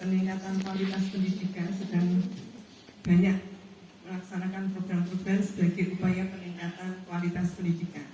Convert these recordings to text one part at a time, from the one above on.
peningkatan kualitas pendidikan sedang banyak melaksanakan program-program sebagai upaya peningkatan kualitas pendidikan.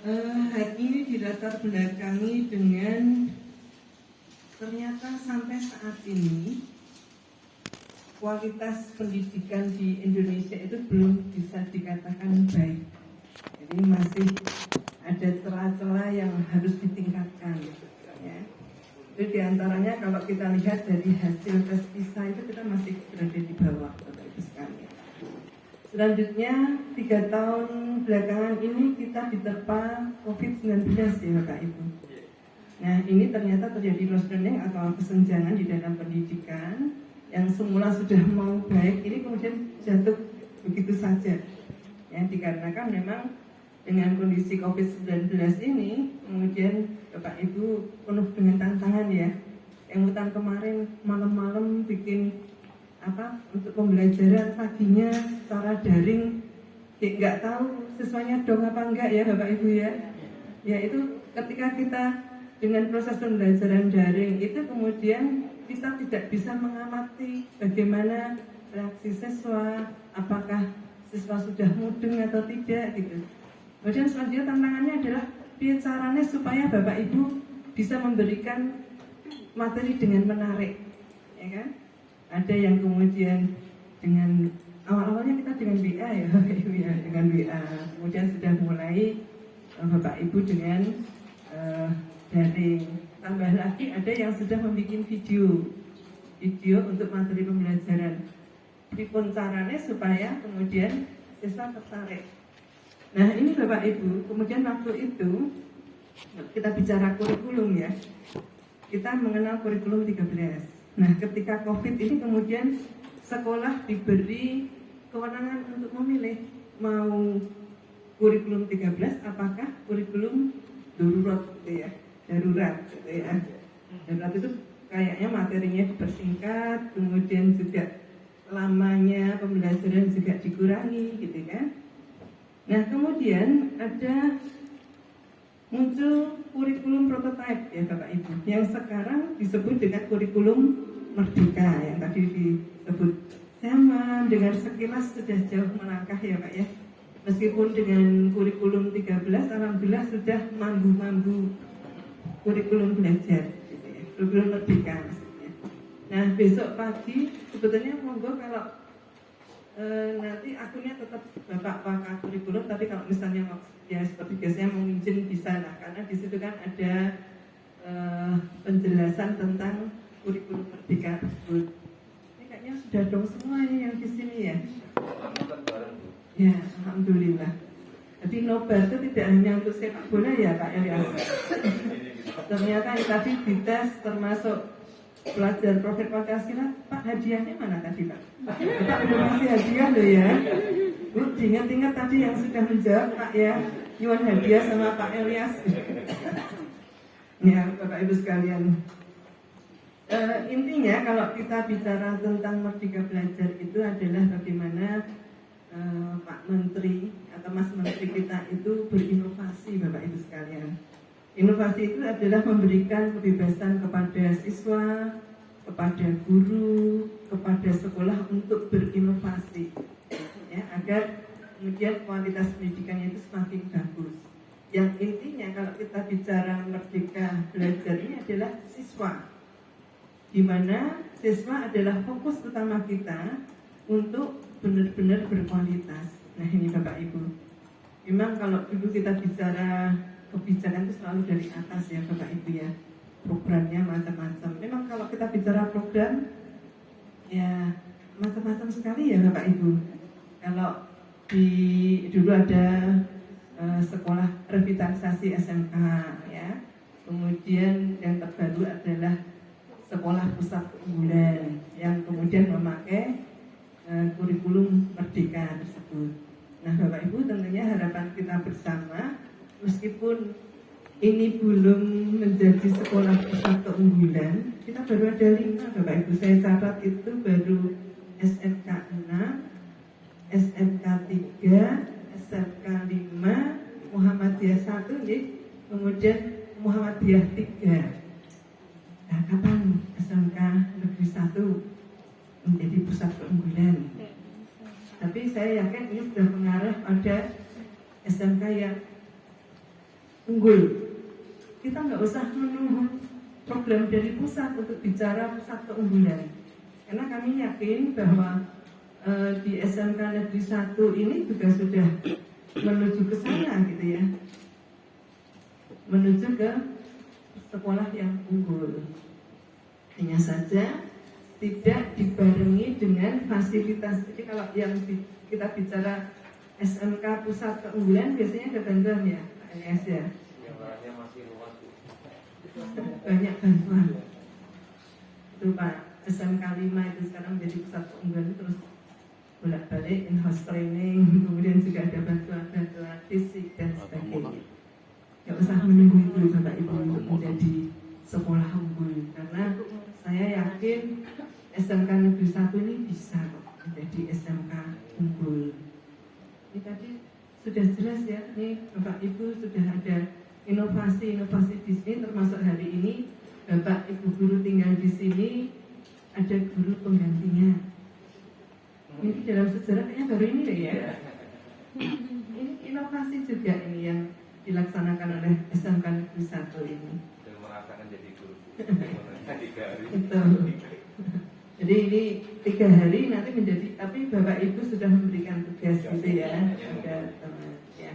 Hal ini dilatar belakangi dengan ternyata sampai saat ini kualitas pendidikan di Indonesia itu belum bisa dikatakan baik. Jadi masih ada celah-celah yang harus ditingkatkan, ya. Itu diantaranya kalau kita lihat dari hasil tes PISA itu kita masih berada di bawah, Bapak Ibu sekalian. Selanjutnya 3 tahun belakangan ini kita diterpa COVID-19 ya Bapak Ibu. Nah ini ternyata terjadi lost learning atau kesenjangan di dalam pendidikan yang semula sudah mau baik ini kemudian jatuh begitu saja. Ya dikarenakan memang dengan kondisi COVID-19 ini kemudian Bapak Ibu penuh dengan tantangan ya. Yang hutan kemarin malam-malam bikin untuk pembelajaran paginya secara daring, nggak tahu siswanya dong apa enggak ya Bapak Ibu ya. Ya itu ketika kita dengan proses pembelajaran daring itu kemudian kita tidak bisa mengamati bagaimana reaksi siswa, apakah siswa sudah mudeng atau tidak gitu. Kemudian selanjutnya tantangannya adalah caranya supaya Bapak Ibu bisa memberikan materi dengan menarik, ya kan? Ada yang kemudian dengan awal-awalnya kita dengan WA ya Bapak Ibu ya, dengan WA. Kemudian sudah mulai Bapak Ibu dengan daring. Tambah lagi ada yang sudah membuat video untuk materi pembelajaran. Pripun caranya supaya kemudian siswa tertarik. Nah ini Bapak Ibu, kemudian waktu itu kita bicara kurikulum ya, kita mengenal kurikulum 13. Nah ketika COVID ini kemudian sekolah diberi kewenangan untuk memilih mau kurikulum 13 apakah kurikulum darurat gitu ya, darurat gitu ya. Darurat itu kayaknya materinya dipersingkat, kemudian juga lamanya pembelajaran juga dikurangi gitu kan. Nah kemudian ada muncul kurikulum prototipe ya Bapak Ibu yang sekarang disebut dengan kurikulum merdeka yang tadi disebut. Zaman dengan sekilas sudah jauh melangkah ya Pak ya. Meskipun dengan kurikulum 13 alhamdulillah sudah mambu-mambu kurikulum belajar gitu ya. Kurikulum merdeka maksudnya. Nah besok pagi sebetulnya monggo kalau nanti akunnya tetap Bapak pakai kurikulum, tapi kalau misalnya ya seperti biasanya mau izin bisa lah, karena di situ kan ada penjelasan tentang kurikulum merdeka tersebut. Ini kayaknya sudah dong semua ini yang di sini ya. Ya, alhamdulillah. Jadi nobar itu tidak hanya untuk sepak bola ya Pak Elias. Ternyata yang tadi dites termasuk pelajar Profit Pancasila, Pak hadiahnya mana tadi Pak? Pak belum kasih hadiah loh ya. Bu, diingat-ingat tadi yang sudah menjawab Pak ya, nyuwun hadiah sama Pak Elias. Ya Bapak Ibu sekalian, intinya kalau kita bicara tentang Merdeka Belajar itu adalah bagaimana Pak Menteri atau Mas Menteri kita itu berinovasi Bapak Ibu sekalian. Inovasi itu adalah memberikan kebebasan kepada siswa, kepada guru, kepada sekolah untuk berinovasi, ya, agar kemudian kualitas pendidikannya itu semakin bagus. Yang intinya kalau kita bicara Merdeka Belajar ini adalah siswa, di mana siswa adalah fokus utama kita untuk benar-benar berkualitas. Nah ini Bapak Ibu, memang kalau dulu kita bicara kebijakan itu selalu dari atas ya Bapak Ibu ya, programnya macam-macam. Memang kalau kita bicara program ya macam-macam sekali ya Bapak Ibu. Kalau dulu ada sekolah revitalisasi SMK ya, kemudian yang terbaru adalah sekolah pusat keunggulan yang kemudian memakai kurikulum merdeka tersebut. Nah Bapak Ibu tentunya harapan kita bersama, meskipun ini belum menjadi sekolah pusat keunggulan, kita baru ada 5 Bapak Ibu. Saya catat itu baru SMK 6, SMK 3, SMK 5, Muhammadiyah 1, kemudian Muhammadiyah 3. Nah, kapan SMK Negeri 1 menjadi pusat keunggulan? Tapi saya yakin ini sudah mengarah pada SMK yang unggul. Kita nggak usah menunggu program dari pusat untuk bicara pusat keunggulan, karena kami yakin bahwa di SMK Negeri 1 ini juga sudah menuju ke sana gitu ya, menuju ke sekolah yang unggul. Hanya saja tidak dibarengi dengan fasilitas. Jadi kalau yang kita bicara SMK pusat keunggulan biasanya ada bantuan ya, AS ya. Banyak bantuan. Itu Pak, SMK 5 itu sekarang menjadi pusat keunggulan, terus bolak-balik in-house training, kemudian juga ada bantuan fisik dan sebagainya. Gak usah menunggu itu Bapak Ibu untuk menjadi sekolah unggul, karena saya yakin SMK Negeri 1 ini bisa menjadi SMK unggul. Ini tadi sudah jelas ya, ini Bapak Ibu sudah ada inovasi-inovasi di sini, termasuk hari ini Bapak Ibu guru tinggal di sini, ada guru penggantinya. Ini dalam sejarah kayaknya baru ini ya. Ini inovasi juga ini yang dilaksanakan oleh SMK Negeri 1 ini. Merasakan jadi guru. Betul. Jadi ini 3 hari nanti menjadi, tapi Bapak Ibu sudah memberikan tugas gitu ya, ada teman ya.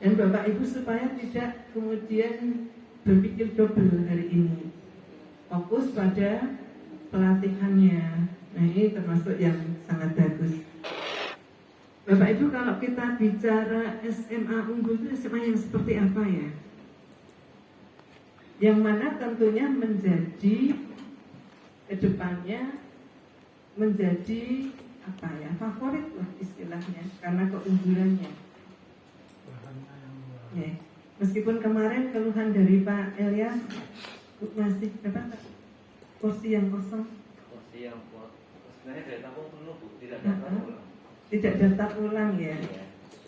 Dan Bapak Ibu supaya tidak kemudian berpikir double hari ini, fokus pada pelatihannya. Nah ini termasuk yang sangat bagus. Bapak Ibu, kalau kita bicara SMA unggul itu SMA yang seperti apa ya? Yang mana tentunya menjadi kedepannya menjadi apa ya, favorit lah istilahnya, karena keunggulannya. Ya. Meskipun kemarin keluhan dari Pak Elias masih apa, kursi yang kosong. Kursi yang sebenarnya dari tampung penuh Bu, tidak daftar ulang. Tidak daftar ulang ya. Iya.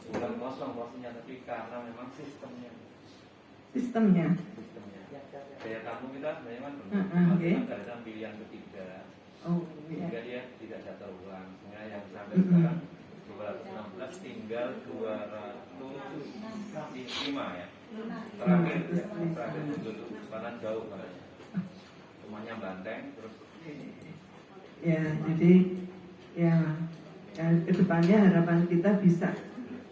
Bukan kosong kursinya, tapi karena memang sistemnya. Sistemnya. Daya tampung kita sebenarnya kan penuh, Okay. Kan ada pilihan ketiga. Oh iya. Sehingga dia tidak daftar ulang. Sehingga yang sampai sekarang 216 tinggal 205 ya. Terakhir dulu karena jauh kan. Rumahnya Banteng terus. Ya, jadi ya kedepannya harapan kita bisa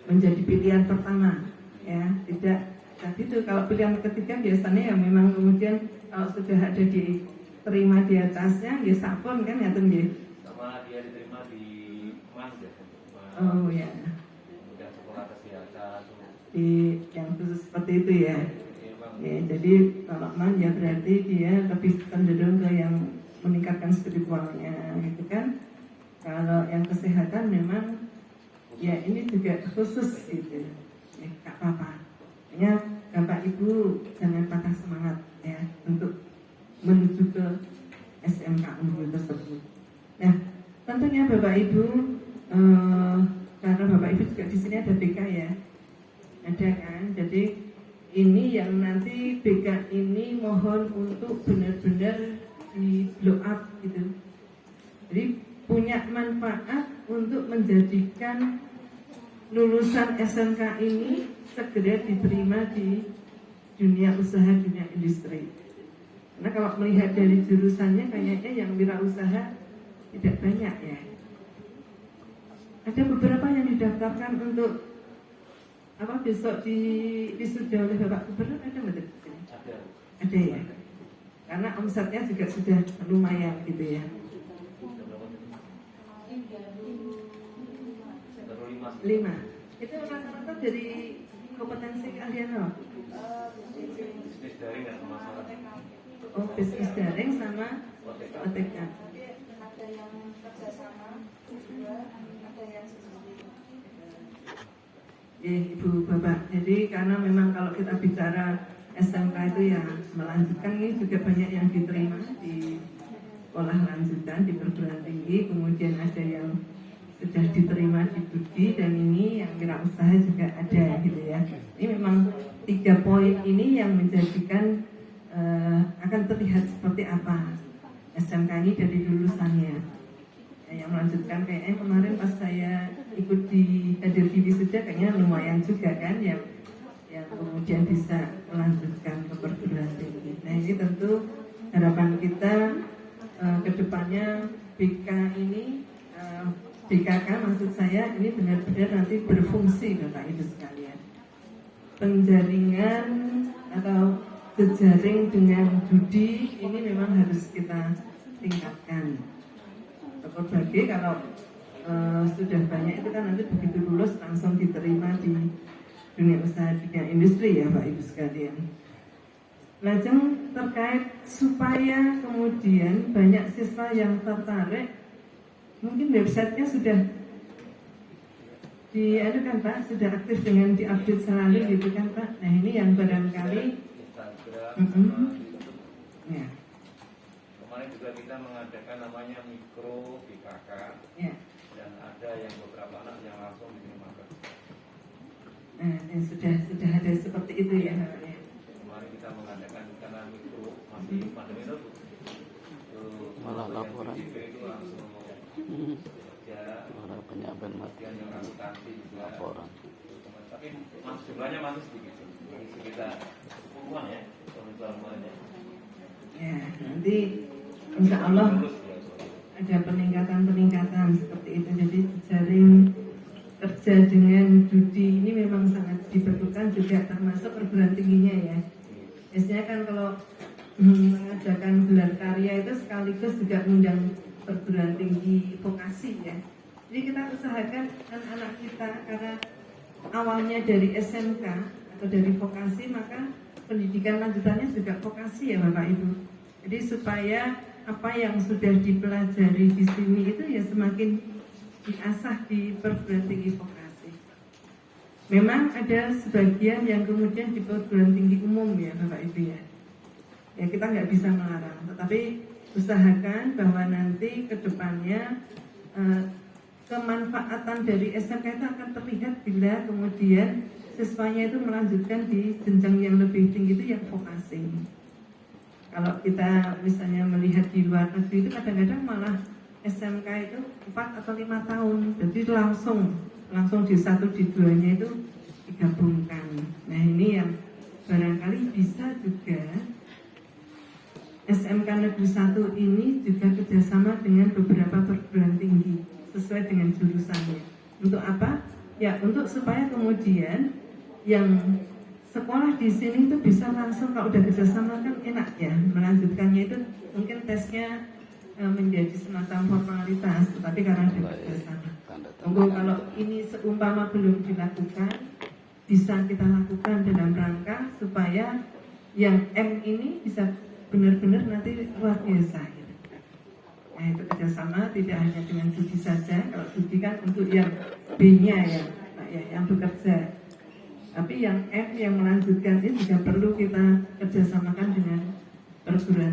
menjadi pilihan pertama ya, tidak tadi itu kalau pilihan ketiga biasanya ya memang kemudian kalau sudah ada diterima di atasnya ya sapon kan ya tuh. Sama dia diterima di MAS ya. Oh ya. Kemudian sekolah kesehatan Di yang khusus seperti itu ya. Ya, jadi kalau MAN ya berarti dia lebih cenderung ke yang meningkatkan spiritualnya gitu kan. Kalau yang kesehatan memang ya ini juga khusus gitu. Ya, gak apa-apa. Hanya Bapak Ibu jangan patah semangat ya untuk menuju ke SMK unggul tersebut. Nah, tentunya Bapak Ibu karena Bapak Ibu juga di sini ada BK ya, ada kan. Jadi ini yang nanti BK ini mohon untuk benar-benar di blow up gitu. Jadi punya manfaat untuk menjadikan lulusan SMK ini segera diterima di dunia usaha, dunia industri. Karena kalau melihat dari jurusannya kayaknya yang wirausaha tidak banyak ya. Ada beberapa yang didaftarkan untuk apa besok di wisuda oleh Bapak Gubernur, ada nggak di sini? Ada ya. Karena omsetnya juga sudah lumayan gitu ya. 5. Itu rata-rata dari kompetensi kalian apa? bisnis daring dan pemasaran. Oh, bisnis daring sama OTK. Ada yang kerjasama, juga ada yang sendiri. Ya, Ibu Bapak. Jadi karena memang kalau kita bicara SMK itu ya melanjutkan, ini juga banyak yang diterima di sekolah lanjutan di perguruan tinggi, kemudian ada yang sudah diterima di Budi, dan ini yang wirausaha juga ada gitu ya. Ini memang 3 poin ini yang menjadikan akan terlihat seperti apa mendatangi dari lulusannya. Yang melanjutkan kayaknya kemarin pas saya ikut hadir di wisuda kayaknya lumayan juga kan yang kemudian bisa melanjutkan ke perguruan tinggi. Nah ini tentu harapan kita ke depannya BKK maksud saya ini benar-benar nanti berfungsi Bapak Ibu sekalian. Penjaringan atau jejaring dengan judi ini memang harus kita tingkatkan. Terlebih kalau sudah banyak itu kan nanti begitu lulus langsung diterima di dunia usaha, dunia industri ya Pak Ibu sekalian. Lajeng terkait supaya kemudian banyak siswa yang tertarik, mungkin websitenya sudah kan Pak, sudah aktif dengan diupdate selalu gitu kan Pak. Nah ini yang barangkali ya. Kemarin juga kita mengadakan namanya mikro BKK Ya. dan ada yang beberapa anak yang langsung diterima kerja. Nah, sudah ada seperti itu ya. Kemarin kita mengadakan karena mikro masih pandemi itu malah laporan itu langsung kerja penyampaian yang akuntansi juga laporan. Tapi jumlahnya masih sedikit, sekitar 10-an ya semuanya. Ya, nanti insya Allah ada peningkatan seperti itu. Jadi jaring kerja dengan judi ini memang sangat diperlukan juga termasuk perguruan tingginya ya. Biasanya kan kalau mengadakan gelar karya itu sekaligus juga undang perguruan tinggi vokasi ya. Jadi kita usahakan anak-anak kita karena awalnya dari SMK atau dari vokasi maka pendidikan lanjutannya juga vokasi ya Bapak Ibu. Jadi supaya apa yang sudah dipelajari di sini itu ya semakin diasah di perguruan tinggi vokasi. Memang ada sebagian yang kemudian di perguruan tinggi umum ya Bapak Ibu ya. Ya kita nggak bisa melarang, tetapi usahakan bahwa nanti ke depannya kemanfaatan dari SMK itu akan terlihat bila kemudian siswanya itu melanjutkan di jenjang yang lebih tinggi itu yang vokasi. Kalau kita misalnya melihat di luar negeri itu kadang-kadang malah SMK itu 4 atau 5 tahun, jadi langsung di 1 di 2-nya itu digabungkan. Nah ini yang barangkali bisa juga SMK Negeri 1 ini juga kerjasama dengan beberapa perguruan tinggi sesuai dengan jurusannya. Untuk apa? Ya untuk supaya kemudian yang sekolah di sini itu bisa langsung, kalau udah kerjasama kan enak ya, melanjutkannya itu mungkin tesnya menjadi semacam formalitas, tetapi karena ada kerjasama. Untuk kalau ini seumpama belum dilakukan, bisa kita lakukan dalam rangka supaya yang M ini bisa benar-benar nanti luar biasa. Nah itu kerjasama tidak hanya dengan judi saja, kalau judi kan untuk yang B-nya ya, yang bekerja. Tapi yang F yang melanjutkan ini juga perlu kita kerjasamakan dengan perguruan